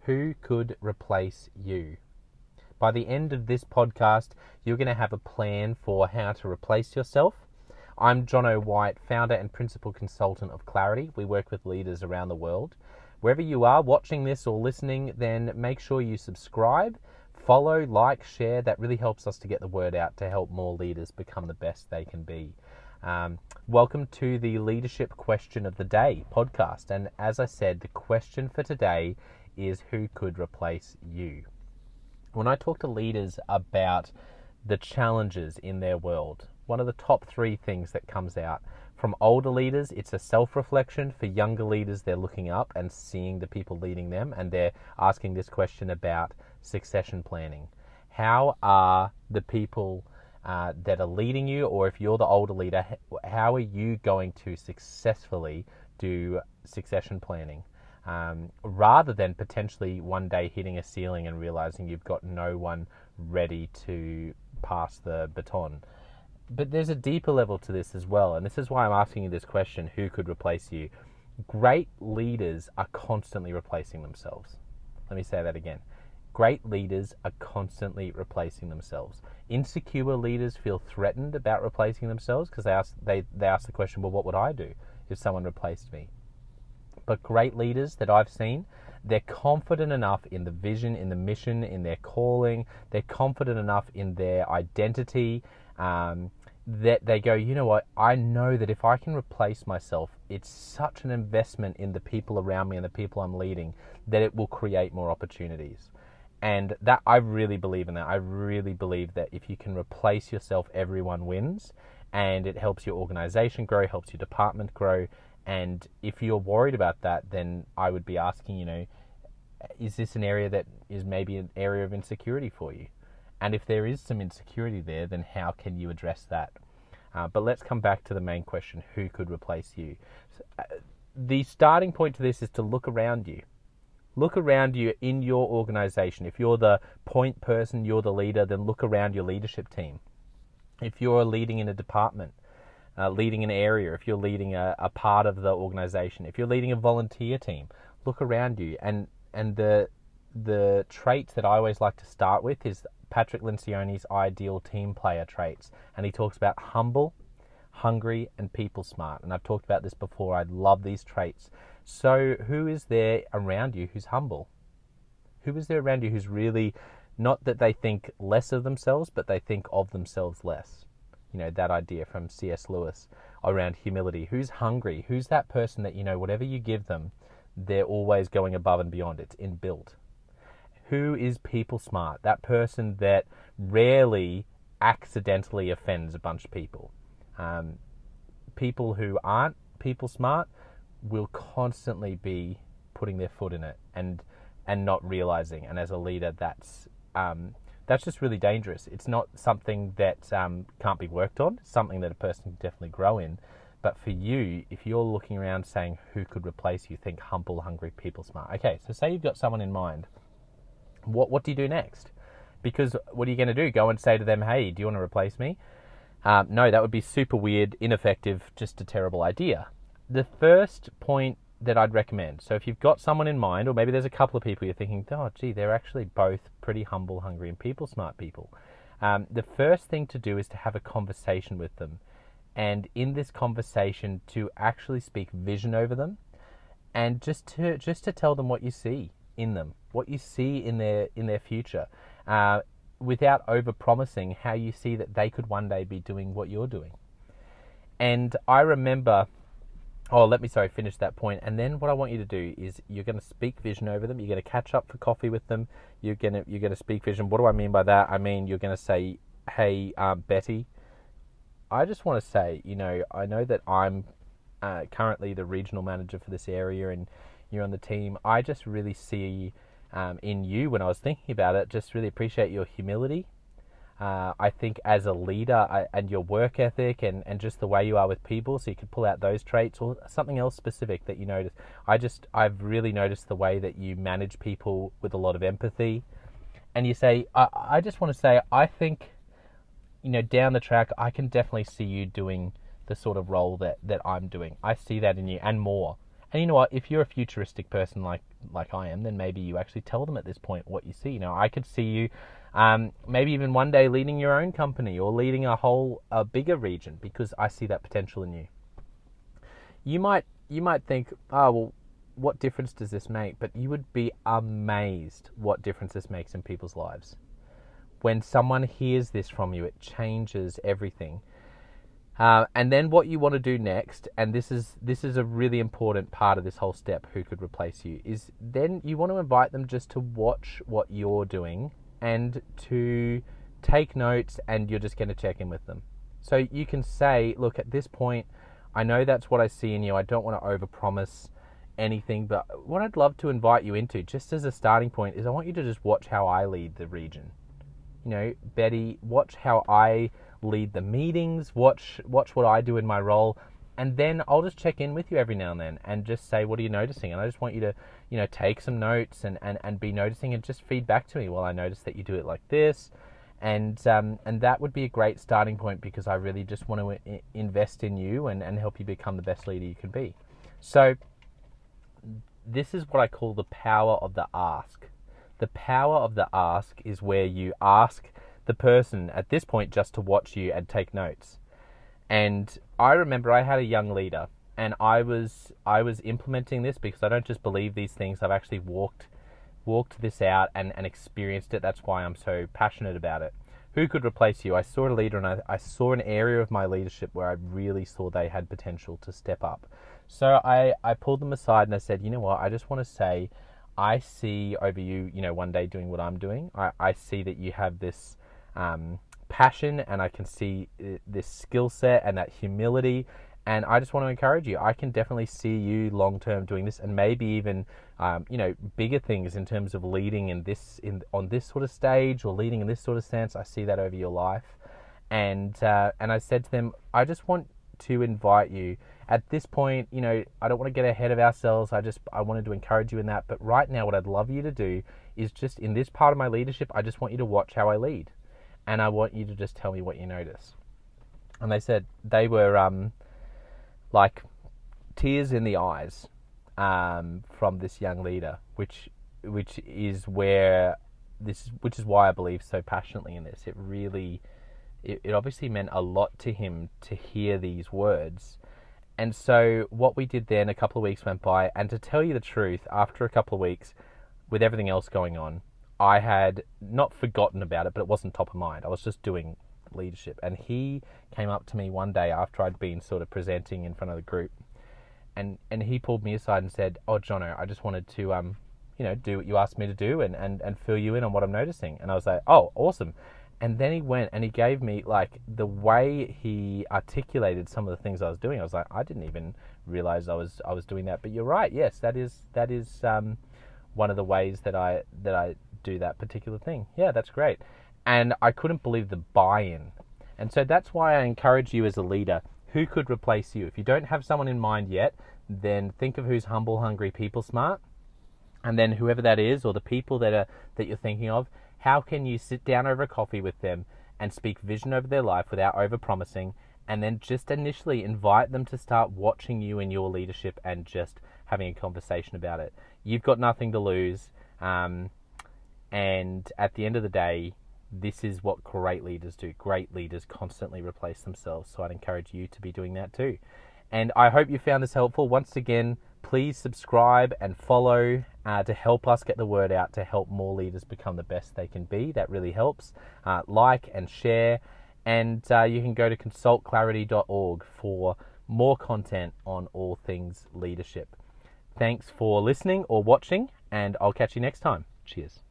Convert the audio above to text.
Who could replace you? By the end of this podcast, you're going to have a plan for how to replace yourself. I'm Jono White, founder and principal consultant of Clarity. We work with leaders around the world. Wherever you are watching this or listening, then make sure you subscribe, follow, like, share. That really helps us to get the word out to help more leaders become the best they can be. Welcome to the Leadership Question of the Day podcast. And as I said, the question for today is who could replace you? When I talk to leaders about the challenges in their world, one of the top 3 things that comes out from older leaders, it's a self-reflection. For younger leaders, they're looking up and seeing the people leading them, and they're asking this question about succession planning. How are the people that are leading you, or if you're the older leader, how are you going to successfully do succession planning? Rather than potentially one day hitting a ceiling and realizing you've got no one ready to pass the baton. But there's a deeper level to this as well, and this is why I'm asking you this question, who could replace you? Great leaders are constantly replacing themselves. Let me say that again. Great leaders are constantly replacing themselves. Insecure leaders feel threatened about replacing themselves because they ask the question, well, what would I do if someone replaced me? But great leaders that I've seen, they're confident enough in the vision, in the mission, in their calling. They're confident enough in their identity that they go, you know what, I know that if I can replace myself, it's such an investment in the people around me and the people I'm leading that it will create more opportunities. And that, I really believe in that. I really believe that if you can replace yourself, everyone wins, and it helps your organization grow, helps your department grow. And if you're worried about that, then I would be asking, is this an area that is maybe an area of insecurity for you? And if there is some insecurity there, then how can you address that? But let's come back to the main question, who could replace you? The starting point to this is to look around you. Look around you in your organization. If you're the point person, you're the leader, then look around your leadership team. If you're leading in a department, leading an area, if you're leading a part of the organization, if you're leading a volunteer team, look around you. And the traits that I always like to start with is Patrick Lencioni's ideal team player traits. And he talks about humble, hungry, and people smart. And I've talked about this before. I love these traits. So who is there around you who's humble? Who is there around you who's really, not that they think less of themselves, but they think of themselves less? That idea from C.S. Lewis around humility. Who's hungry? Who's that person that, whatever you give them, they're always going above and beyond. It's inbuilt. Who is people smart? That person that rarely accidentally offends a bunch of people. People who aren't people smart will constantly be putting their foot in it and not realizing. And as a leader, that's just really dangerous. It's not something that can't be worked on. It's something that a person can definitely grow in. But for you, if you're looking around saying who could replace you, think humble, hungry, people smart. Okay, so say you've got someone in mind. What do you do next? Because what are you going to do? Go and say to them, hey, do you want to replace me? No, that would be super weird, ineffective, just a terrible idea. The first point that I'd recommend, so if you've got someone in mind, or maybe there's a couple of people you're thinking, oh, gee, they're actually both pretty humble, hungry, and people smart people. The first thing to do is to have a conversation with them. And in this conversation, to actually speak vision over them, and just to tell them what you see in them, what you see in their future, without over-promising how you see that they could one day be doing what you're doing. And I remember, finish that point. And then what I want you to do is you're going to speak vision over them. You're going to catch up for coffee with them. You're going to speak vision. What do I mean by that? I mean, you're going to say, hey, Betty, I just want to say, I know that I'm currently the regional manager for this area and you're on the team. I just really see in you, when I was thinking about it, just really appreciate your humility. I think as a leader and your work ethic and just the way you are with people, so you could pull out those traits or something else specific that you notice. I've really noticed the way that you manage people with a lot of empathy. And you say, I just want to say, I think, down the track, I can definitely see you doing the sort of role that I'm doing. I see that in you and more. And you know what? If you're a futuristic person like I am, then maybe you actually tell them at this point what you see. You know, I could see you maybe even one day leading your own company or leading a bigger region, because I see that potential in you. You might think, oh, well, what difference does this make? But you would be amazed what difference this makes in people's lives. When someone hears this from you, it changes everything. And then what you want to do next, and this is a really important part of this whole step, who could replace you, is then you want to invite them just to watch what you're doing and to take notes, and you're just going to check in with them. So you can say, look, at this point, I know that's what I see in you. I don't want to overpromise anything, but what I'd love to invite you into, just as a starting point, is I want you to just watch how I lead the region. You know, Betty, watch how I lead the meetings, watch what I do in my role, and then I'll just check in with you every now and then and just say, what are you noticing? And I just want you to, you know, take some notes and be noticing, and just feed back to me, well, I noticed that you do it like this, and that would be a great starting point, because I really just want to invest in you and help you become the best leader you can be. So this is what I call the power of the ask. The power of the ask is where you ask the person at this point just to watch you and take notes. And I remember I had a young leader, and I was implementing this, because I don't just believe these things. I've actually walked this out and experienced it. That's why I'm so passionate about it. Who could replace you? I saw a leader, and I saw an area of my leadership where I really saw they had potential to step up. So I pulled them aside and I said, you know what, I just want to say, I see over you, you know, one day doing what I'm doing. I see that you have this passion, and I can see this skill set and that humility, and I just want to encourage you. I can definitely see you long term doing this, and maybe even you know, bigger things in terms of leading on this sort of stage, or leading in this sort of sense. I see that over your life, and I said to them, I just want to invite you at this point. You know, I don't want to get ahead of ourselves. I wanted to encourage you in that, but right now what I'd love you to do is, just in this part of my leadership, I just want you to watch how I lead. And I want you to just tell me what you notice. And they said they were like tears in the eyes from this young leader, which is why I believe so passionately in this. It obviously meant a lot to him to hear these words. And so what we did then, a couple of weeks went by, and to tell you the truth, after a couple of weeks, with everything else going on, I had not forgotten about it, but it wasn't top of mind. I was just doing leadership. And he came up to me one day after I'd been sort of presenting in front of the group, and he pulled me aside and said, oh, Jono, I just wanted to you know, do what you asked me to do and fill you in on what I'm noticing. And I was like, oh, awesome. And then he went and he gave me, like, the way he articulated some of the things I was doing. I was like, I didn't even realize I was doing that. But you're right. Yes, that is one of the ways that I do that particular thing. Yeah, that's great. And I couldn't believe the buy-in. And so that's why I encourage you as a leader, who could replace you? If you don't have someone in mind yet, then think of who's humble, hungry, people smart. And then whoever that is, or the people that you're thinking of, how can you sit down over a coffee with them and speak vision over their life without over-promising, and then just initially invite them to start watching you in your leadership and just having a conversation about it. You've got nothing to lose. And at the end of the day, this is what great leaders do. Great leaders constantly replace themselves. So I'd encourage you to be doing that too. And I hope you found this helpful. Once again, please subscribe and follow to help us get the word out, to help more leaders become the best they can be. That really helps. Like and share. And you can go to consultclarity.org for more content on all things leadership. Thanks for listening or watching, and I'll catch you next time. Cheers.